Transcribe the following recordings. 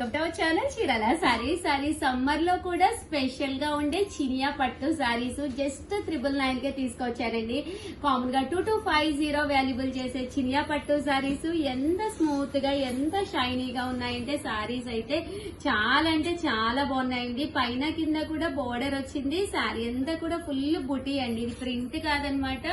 Welcome to our channel Chirala saris. Summer లో కూడా special గా ఉండే చినియా పట్టు సారీస్ జస్ట్ 999 కే తీసుకొచ్చారండి. కామన్ గా 2250 వాల్యుబుల్ చేసే చినియా పట్టు సారీస్ ఎంత స్మూత్ గా ఎంత షైనీగా ఉన్నాయంటే సారీస్ అయితే చాలా అంటే చాలా బాగున్నాయండి. పైన కింద కూడా బోర్డర్ వచ్చింది. సారీ అంతా కూడా ఫుల్ బుటీ అండి. ఇది ప్రింట్ కాదనమాట,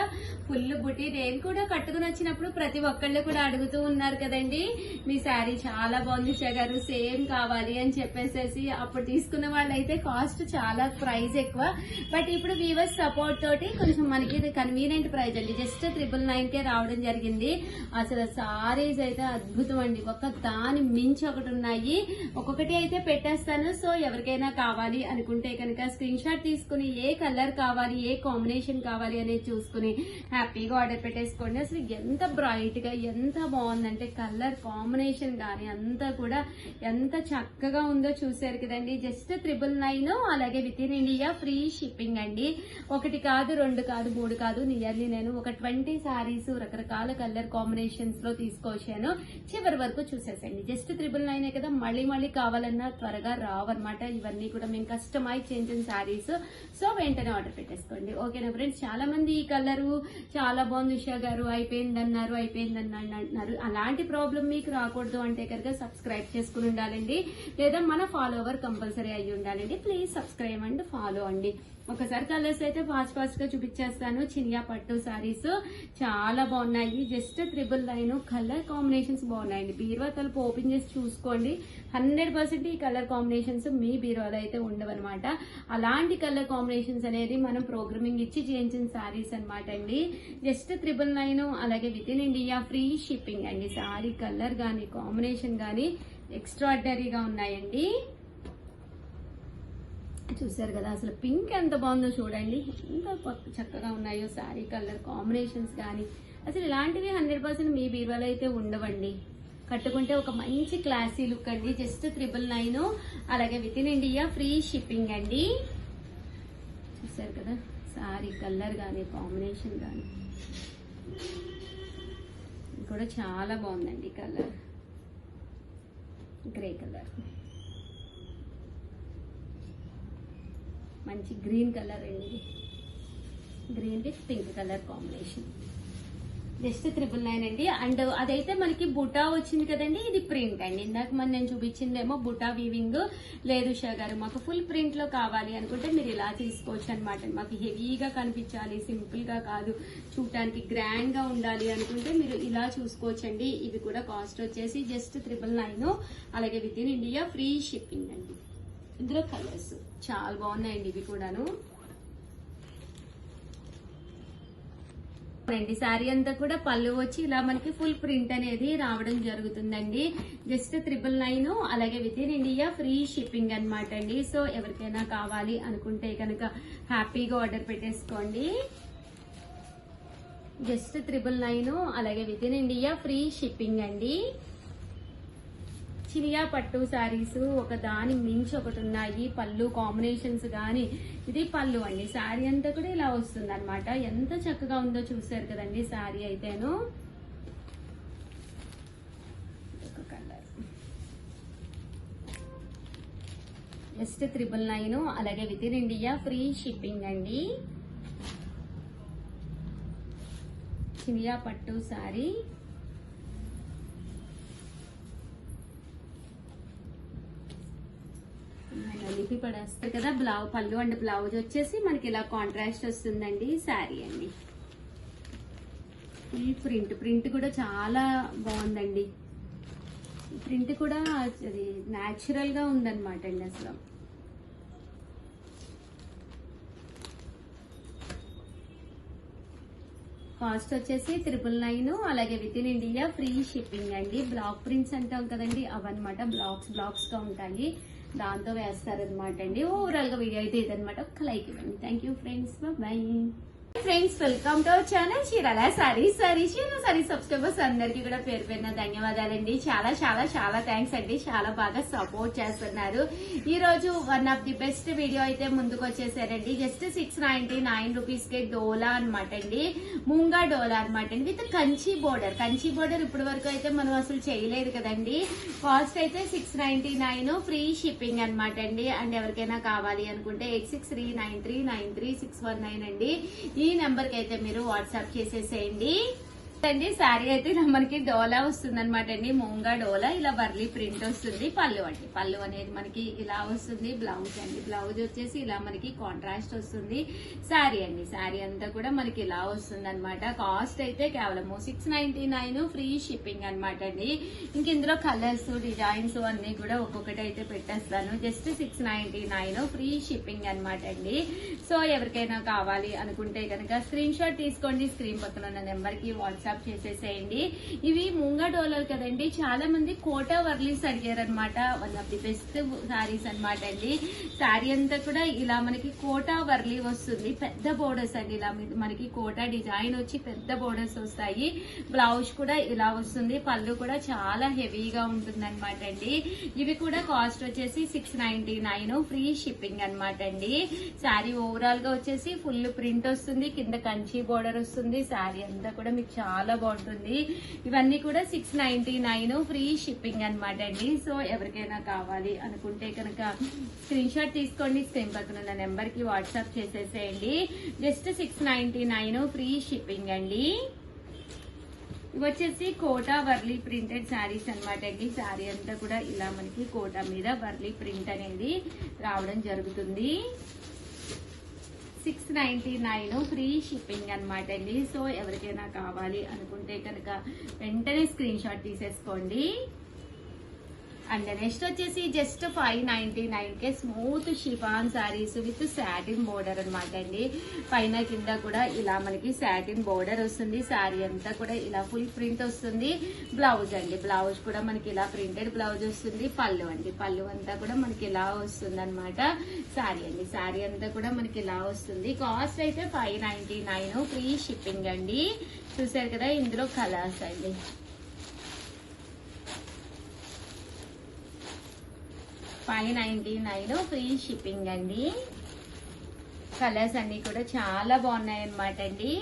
ఫుల్ బుటీ. నేను కూడా కట్టుకుని వచ్చినప్పుడు ప్రతి ఒక్కళ్ళు కూడా అడుగుతూ ఉన్నారు కదండి, మీ సారీ చాలా బాగుంది ఉషా గారు, సేమ్ కావాలి అని చెప్పేసేసి. అప్పుడు తీసుకున్న వాళ్ళైతే కాస్ట్ చాలా ప్రైస్ ఎక్కువ, బట్ ఇప్పుడు వీవర్స్ సపోర్ట్ తోటి కొంచెం మనకి కన్వీనియంట్ ప్రైస్ అండి. జస్ట్ 999 కే రావడం జరిగింది. అసలు సారీస్ అయితే అద్భుతం అండి. ఒక దాని మించి ఒకటి ఉన్నాయి. ఒక్కొక్కటి అయితే పెట్టేస్తాను. సో ఎవరికైనా కావాలి అనుకుంటే కనుక స్క్రీన్ షాట్ తీసుకుని ఏ కలర్ కావాలి, ఏ కాంబినేషన్ కావాలి అనేది చూసుకుని హ్యాపీగా ఆర్డర్ పెట్టేసుకోండి. అసలు ఎంత బ్రైట్ గా ఎంత బాగుందంటే కలర్ కాంబినేషన్ గానీ అంతా కూడా ఎంత చక్కగా ఉందో చూసారు కదండి. జస్ట్ 999, అలాగే with in India free shipping అండి. ఒకటి కాదు, రెండు కాదు, మూడు కాదు, నియర్లీ నేను ఒక 20 సారీస్ రకరకాల కలర్ కాంబినేషన్స్ లో తీసుకొచ్చాను. చివరి వరకు చూసేసండి. జస్ట్ 999 కదా, మళ్ళీ మళ్ళీ కావాలన్నా త్వరగా రావన్నమాట. ఇవన్నీ కూడా మేము కస్టమైజ్ చేయించిన సారీస్. సో వెంటనే ఆర్డర్ పెట్టేసుకోండి. ఓకేనా ఫ్రెండ్స్? చాలా మంది ఈ కలరు చాలా బాగుంది ఉషా గారు, అయిపోయిందన్నారు అంటున్నారు. అలాంటి ప్రాబ్లం మీకు రాకూడదు అంటే కనుక సబ్స్క్రైబ్ చేసుకుని ఉండాలండి, లేదా మన ఫాలోవర్ కంపల్సరీ అయ్యి ఉండాలండి. ప్లీజ్ సబ్స్క్రైబ్ అండ్ ఫాలో అండి. ఒకసారి కలర్స్ అయితే ఫాస్ట్ గా చూపించేస్తాను. చినియా పట్టు సారీస్ చాలా బాగున్నాయి. జస్ట్ 999. కలర్ కాంబినేషన్స్ బాగున్నాయండి. బీరువా తలుపు ఓపెన్ చేసి చూసుకోండి. 100% ఈ కలర్ కాంబినేషన్స్ మీ బీరువాలో అయితే ఉండవన్నమాట. అలాంటి కలర్ కాంబినేషన్స్ అనేది మనం ప్రోగ్రామింగ్ ఇచ్చి చేయించిన సారీస్ అనమాట అండి. జస్ట్ 999, అలాగే with in India free shipping అండి. సారీ కలర్ గానీ కాంబినేషన్ గానీ ఎక్స్ట్రాడినరీగా ఉన్నాయండి. చూసారు కదా, అసలు పింక్ ఎంత బాగుందో చూడండి, ఎంత చక్కగా ఉన్నాయో సారీ కలర్ కాంబినేషన్స్ కానీ. అసలు ఇలాంటివి 100% మీ బీరువాలో అయితే ఉండవండి. కట్టుకుంటే ఒక మంచి క్లాసీ లుక్ అండి. జస్ట్ 999, అలాగే with in India free shipping అండి. చూసారు కదా, సారీ కలర్ కానీ కాంబినేషన్ కానీ కూడా చాలా బాగుందండి. కలర్ గ్రే కలర్, మంచి గ్రీన్ కలర్ అండి. Green with pink colour combination. Just 999 అండి. అండ్ అదైతే మనకి బుటా వచ్చింది కదండి, ఇది ప్రింట్ అండి. ఇందాక మనం నేను చూపించిందేమో బుటా వీవింగ్. లేదు ఉషా గారు, మాకు ఫుల్ ప్రింట్ లో కావాలి అనుకుంటే మీరు ఇలా తీసుకోవచ్చు అనమాట. మాకు హెవీగా కనిపించాలి, సింపుల్ గా కాదు, చూడటానికి గ్రాండ్ గా ఉండాలి అనుకుంటే మీరు ఇలా చూసుకోవచ్చండి. ఇవి కూడా కాస్ట్ వచ్చేసి జస్ట్ 999, అలాగే with in India free shipping అండి. ఇందులో కలర్స్ చాలా బాగున్నాయండి. ఇవి కూడాను అండి. శారీ అంతా కూడా పళ్ళు వచ్చి ఇలా మనకి ఫుల్ ప్రింట్ అనేది రావడం జరుగుతుందండి. జస్ట్ 999, అలాగే with in India free shipping అనమాట అండి. సో ఎవరికైనా కావాలి అనుకుంటే కనుక హ్యాపీగా ఆర్డర్ పెట్టేసుకోండి. జస్ట్ 999, అలాగే with in India free shipping అండి. చినియా పట్టు సారీస్ ఒక దాని మించి ఒకటి ఉన్నాయి. పళ్ళు కాంబినేషన్స్ గానీ, ఇది పళ్ళు అండి. శారీ అంతా కూడా ఇలా వస్తుంది అనమాట. ఎంత చక్కగా ఉందో చూసారు కదండి శారీ అయితేను. ఒక కలర్ జస్ట్ 999, అలాగే with in India free shipping అండి. చినియా పట్టు సారీ లిపి పడేస్తారు కదా. పళ్ళు అండ్ బ్లౌజ్ వచ్చేసి మనకి ఇలా కాంట్రాస్ట్ వస్తుందండి. శారీ అండి ఫుల్ ప్రింట్ కూడా చాలా బాగుందండి. ప్రింట్ కూడా అది న్యాచురల్ గా ఉందన్నమాట అండి. అసలు కాస్ట్ వచ్చేసి 999, అలాగే with in India free shipping అండి. బ్లాక్ ప్రింట్స్ అంటాం కదండి, అవన్నమాట. బ్లాక్స్ గా ఉంటాయి, దాంతో వేస్తారనమాట అండి. ఓవరాల్ గా వీడియో అయితే ఇదనమాట. ఒక లైక్ ఇవ్వండి. Thank you friends, bye. Friends, welcome to our channel Chirala sarees. Subscribers అందరికి కూడా పేరు పేరున ధన్యవాదాలండి. చాలా చాలా చాలా థ్యాంక్స్ అండి. చాలా బాగా సపోర్ట్ చేస్తున్నారు. ఈ రోజు one of the best video అయితే ముందుకు వచ్చేసారండి. జస్ట్ 699 రూపీస్ కే డోలా అనమాట అండి. ముంగా డోలా అనమాట అండి, with Kanchi border. Kanchi border ఇప్పటి వరకు అయితే మనం అసలు చేయలేదు కదండి. కాస్ట్ అయితే 699, ఫ్రీ షిప్పింగ్ అనమాట అండి. అండ్ ఎవరికైనా కావాలి అనుకుంటే 8639393619 అండి. ఈ నెంబర్ కి అయితే మీరు వాట్సాప్ చేసేసేయండి అండి. శారీ అయితే ఇలా మనకి డోలా వస్తుంది అనమాట అండి. మూంగా డోలా ఇలా వర్లీ ప్రింట్ వస్తుంది. పళ్ళు అండి, పళ్ళు అనేది మనకి ఇలా వస్తుంది. బ్లౌజ్ అండి, బ్లౌజ్ వచ్చేసి ఇలా మనకి కాంట్రాస్ట్ వస్తుంది. శారీ అండి, శారీ అంతా కూడా మనకి ఇలా వస్తుంది అనమాట. కాస్ట్ అయితే కేవలం 699, ఫ్రీ షిప్పింగ్ అనమాట అండి. ఇంక ఇందులో కలర్స్, డిజైన్స్ అన్ని కూడా ఒక్కొక్కటి అయితే పెట్టేస్తాను. జస్ట్ 699, ఫ్రీ షిప్పింగ్ అనమాట అండి. సో ఎవరికైనా కావాలి అనుకుంటే కనుక స్క్రీన్ షాట్ తీసుకోండి. స్క్రీన్ పక్కన ఉన్న నెంబర్ కి వాట్సాప్ చేసేసేయండి. ఇవి ముంగా డోలర్ కదండి. చాలా మంది కోటా వర్లీస్ అడిగారు అనమాట. One of the best saris అనమాట అండి. శారీ అంతా కూడా ఇలా మనకి కోటా వర్లీ వస్తుంది. పెద్ద బోర్డర్స్ అండి, ఇలా మనకి కోటా డిజైన్ వచ్చి పెద్ద బోర్డర్స్ వస్తాయి. బ్లౌజ్ కూడా ఇలా వస్తుంది. పళ్ళు కూడా చాలా హెవీగా ఉంటుంది అనమాట అండి. ఇవి కూడా కాస్ట్ వచ్చేసి 699, ఫ్రీ షిప్పింగ్ అనమాట అండి. శారీ ఓవరాల్ గా వచ్చేసి ఫుల్ ప్రింట్ వస్తుంది. కింద కంచి బోర్డర్ వస్తుంది. శారీ అంతా కూడా మీకు చాలా బాగుంటుంది. ఇవన్నీ కూడా 699, ఫ్రీ షిప్పింగ్ అనమాట అండి. సో ఎవరికైనా కావాలి అనుకుంటే కనుక స్క్రీన్ షాట్ తీసుకోండి. స్క్రీన్ పక్కన ఉన్న నెంబర్ కి వాట్సాప్ చేసేసేయండి. జస్ట్ 699, ఫ్రీ షిప్పింగ్ అండి. ఇవి వచ్చేసి కోటా వర్లీ ప్రింటెడ్ శారీస్ అనమాట అండి. శారీ అంతా కూడా ఇలా మనకి కోటా మీద వర్లీ ప్రింట్ అనేది రావడం జరుగుతుంది. 699, ఫ్రీ షిప్పింగ్ అనమాట అండి. సో ఎవరికైనా కావాలి అనుకుంటే కనుక వెంటనే స్క్రీన్ షాట్ తీసేసుకోండి. అండ్ నెక్స్ట్ వచ్చేసి just 599 K smooth chiffon saris with satin border అనమాట అండి. పైన కింద కూడా ఇలా మనకి సాటిన్ బోర్డర్ వస్తుంది. శారీ అంతా కూడా ఇలా ఫుల్ ప్రింట్ వస్తుంది. బ్లౌజ్ అండి, బ్లౌజ్ కూడా మనకి ఇలా ప్రింటెడ్ బ్లౌజ్ వస్తుంది. పళ్ళు అండి, పళ్ళు అంతా కూడా మనకి ఇలా వస్తుంది అనమాట. శారీ అండి, శారీ అంతా కూడా మనకి ఇలా వస్తుంది. కాస్ట్ అయితే 599, ఫ్రీ షిప్పింగ్ అండి. చూసారు కదా, ఇందులో కలర్స్ అండి. 599, ఫ్రీ షిప్పింగ్ అండి. కలర్స్ అన్ని కూడా చాలా బాగున్నాయి అనమాట అండి.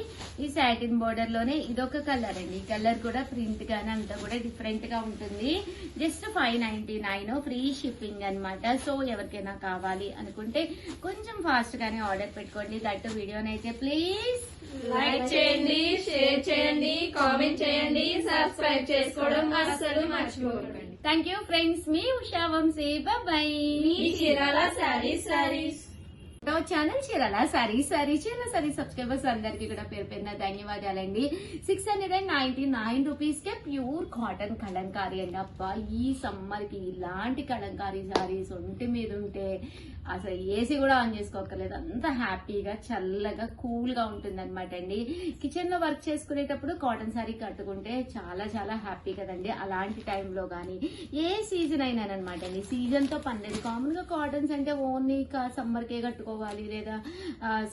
ఈ సాటిన్ బోర్డర్ లోనే ఇదొక కలర్ అండి. ఈ కలర్ కూడా ప్రింట్ గానీ అంతా కూడా డిఫరెంట్ గా ఉంటుంది. జస్ట్ 599, ఫ్రీ షిప్పింగ్ అనమాట. సో ఎవరికైనా కావాలి అనుకుంటే కొంచెం ఫాస్ట్ గానే ఆర్డర్ పెట్టుకోండి. దట్ వీడియోనైతే ప్లీజ్ లైక్ చేయండి, షేర్ చేయండి, కామెంట్ చేయండి, సబ్స్క్రైబ్ చేసుకోవడం అస్సలు మర్చిపోకండి. Thank you friends. మీ ఉషా వంశీ. బాయ్. మీ చీరాల సారీస్ ఛానల్ చీరాల సారీస్ సబ్స్క్రైబర్స్ అందరికి కూడా పేరు పేరున ధన్యవాదాలండి. 699 రూపీస్ కే ప్యూర్ కాటన్ కలంకారీ అండి. అబ్బా, ఈ సమ్మర్ కి ఇలాంటి కలంకారీ సారీస్ ఒంటి మీద ఉంటే అసలు ఏసీ కూడా ఆన్ చేసుకోకర్లేదు. అంత హ్యాపీగా చల్లగా కూల్ గా ఉంటుంది అనమాట అండి. కిచెన్ లో వర్క్ చేసుకునేటప్పుడు కాటన్ సారీ కట్టుకుంటే చాలా చాలా హ్యాపీ కదండి. అలాంటి టైంలో గానీ ఏ సీజన్ అయినా అనమాట అండి, సీజన్ తో పనిలేదు. కామన్ గా కాటన్స్ అంటే ఓన్లీ సమ్మర్ కే కట్టుకోవాలి, లేదా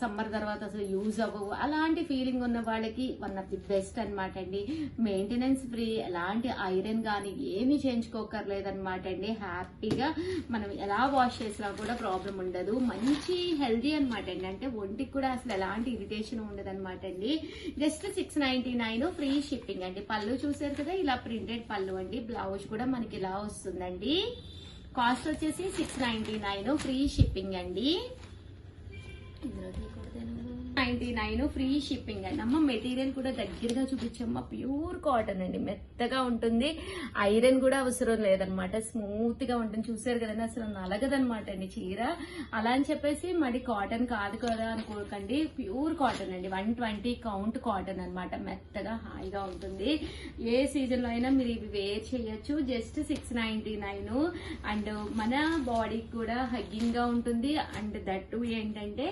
సమ్మర్ తర్వాత అసలు యూజ్ అవ్వవు. అలాంటి ఫీలింగ్ ఉన్న వాళ్ళకి వన్ ఆఫ్ ది బెస్ట్ అనమాట అండి. మెయింటెనెన్స్ ఫ్రీ, ఎలాంటి ఐరన్ గానీ ఏమీ చేయించుకోకర్లేదు అనమాట అండి. హ్యాపీగా మనం ఎలా వాష్ చేసినా కూడా ప్రాబ్లం ఉండదు. మంచి హెల్దీ అనమాట అండి. అంటే ఒంటికి కూడా అసలు ఎలాంటి ఇరిటేషన్ ఉండదు అనమాట అండి. జస్ట్ 699, ఫ్రీ షిప్పింగ్ అండి. పళ్ళు చూసారు కదా, ఇలా ప్రింటెడ్ పళ్ళు అండి. బ్లౌజ్ కూడా మనకి ఇలా వస్తుందండి. కాస్ట్ వచ్చేసి 699, ఫ్రీ షిప్పింగ్ అండి. 99, ఫ్రీ షిప్పింగ్ అండి. అమ్మ మెటీరియల్ కూడా దగ్గరగా చూపించమ్మా. ప్యూర్ కాటన్ అండి, మెత్తగా ఉంటుంది. ఐరన్ కూడా అవసరం లేదనమాట. స్మూత్ గా ఉంటుంది. చూసారు కదండి, అసలు నలగదనమాట అండి చీర. అలా అని చెప్పేసి మరి కాటన్ కాదు కదా అనుకోకండి. ప్యూర్ కాటన్ అండి. 120 కౌంట్ కాటన్ అనమాట. మెత్తగా హాయిగా ఉంటుంది. ఏ సీజన్ లో అయినా మీరు ఇవి వేర్ చేయొచ్చు. జస్ట్ 699. అండ్ మన బాడీకి కూడా హగ్గింగ్ గా ఉంటుంది. అండ్ దట్టు ఏంటంటే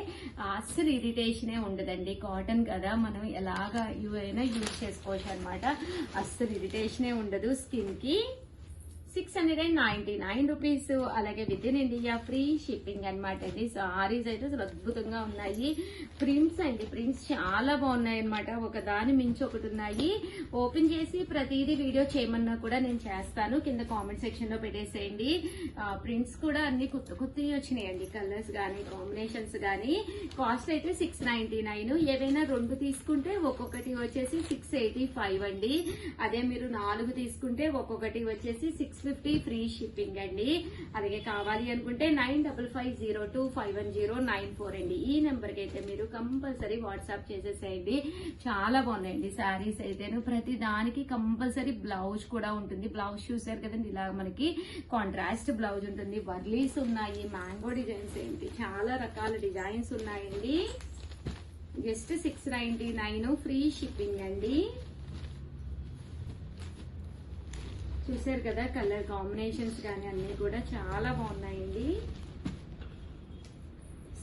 అస్సలు ఇరిటేషన్ ఉండదండి. కాటన్ కదా, మనం ఎలాగా అయినా యూజ్ చేసుకోవచ్చు అనమాట. అస్సలు ఇరిటేషనే ఉండదు స్కిన్ కి. 699 రూపీస్. అలాగే with in India free shipping అనమాట. ఇది సారీస్ అయితే అసలు అద్భుతంగా ఉన్నాయి. ప్రింట్స్ అండి, ప్రింట్స్ చాలా బాగున్నాయి అనమాట. ఒక దాని మించి ఒకటి ఉన్నాయి. ఓపెన్ చేసి ప్రతిదీ వీడియో చేయమన్నా కూడా నేను చేస్తాను. కింద కామెంట్ సెక్షన్ లో పెట్టేసేయండి. ప్రింట్స్ కూడా అన్ని కొత్త కొత్తవి వచ్చినాయండి. కలర్స్ గానీ కాంబినేషన్స్ గానీ. కాస్ట్ అయితే 699. ఏవైనా 2 తీసుకుంటే ఒక్కొక్కటి వచ్చేసి 685 అండి. అదే మీరు 4 తీసుకుంటే ఒక్కొక్కటి వచ్చేసి 650 ఫ్రీ షిప్పింగ్ అండి. అలాగే కావాలి అనుకుంటే 9550251094 అండి. ఈ నెంబర్ కి అయితే మీరు కంపల్సరీ వాట్సాప్ చేసేసేయండి. చాలా బాగున్నాయండి శారీస్ అయితేను. ప్రతి దానికి కంపల్సరీ బ్లౌజ్ కూడా ఉంటుంది. బ్లౌజ్ చూసారు కదండి, ఇలా మనకి కాంట్రాస్ట్ బ్లౌజ్ ఉంటుంది. వర్లీస్ ఉన్నాయి, మ్యాంగో డిజైన్స్ ఏంటి, చాలా రకాల డిజైన్స్ ఉన్నాయండి. జస్ట్ 699 ఫ్రీ షిప్పింగ్ అండి. చూసారు కదా, కలర్ కాంబినేషన్స్ కానీ అన్ని కూడా చాలా బాగున్నాయండి.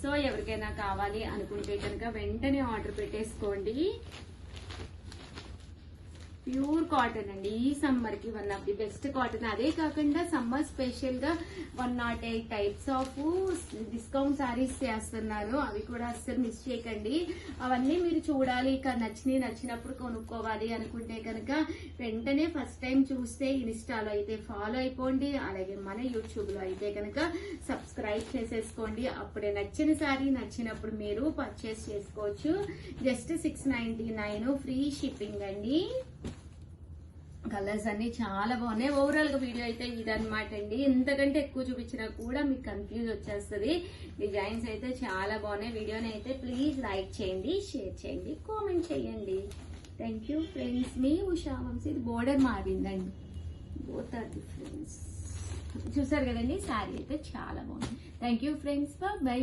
సో ఎవరికైనా కావాలి అనుకుంటే కనుక వెంటనే ఆర్డర్ పెట్టేసుకోండి. ప్యూర్ కాటన్ అండి. ఈ సమ్మర్ కి one of the best cotton. అదే కాకుండా సమ్మర్ స్పెషల్ గా 108 టైప్స్ ఆఫ్ డిస్కౌంట్ సారీస్ చేస్తున్నాను. అవి కూడా అస్సలు మిస్ చేయకండి. అవన్నీ మీరు చూడాలి, నచ్చినప్పుడు కొనుక్కోవాలి అనుకుంటే కనుక వెంటనే ఫస్ట్ టైం చూస్తే ఇన్స్టాలో అయితే ఫాలో అయిపోండి. అలాగే మన యూట్యూబ్ లో అయితే కనుక సబ్స్క్రైబ్ చేసేసుకోండి. అప్పుడే నచ్చిన సారీ నచ్చినప్పుడు మీరు పర్చేస్ చేసుకోవచ్చు. జస్ట్ 699 ఫ్రీ షిప్పింగ్ అండి. కలర్స్ అన్ని చాలా బాగున్నాయి. ఓవరాల్ గా వీడియో అయితే ఇదన్నమాట అండి. ఎంతకంటే ఎక్కువ చూపించినా కూడా మీకు కన్ఫ్యూజ్ వచ్చేస్తుంది. డిజైన్స్ అయితే చాలా బాగున్నాయి. వీడియోని అయితే ప్లీజ్ లైక్ చేయండి, షేర్ చేయండి, కామెంట్ చేయండి. Thank you friends. మీ ఉషా వంశీ. ఇది బోర్డర్ మారిందండి. Both are difference. చూసారు కదండి, శారీ అయితే చాలా బాగుంది. Thank you friends. బై.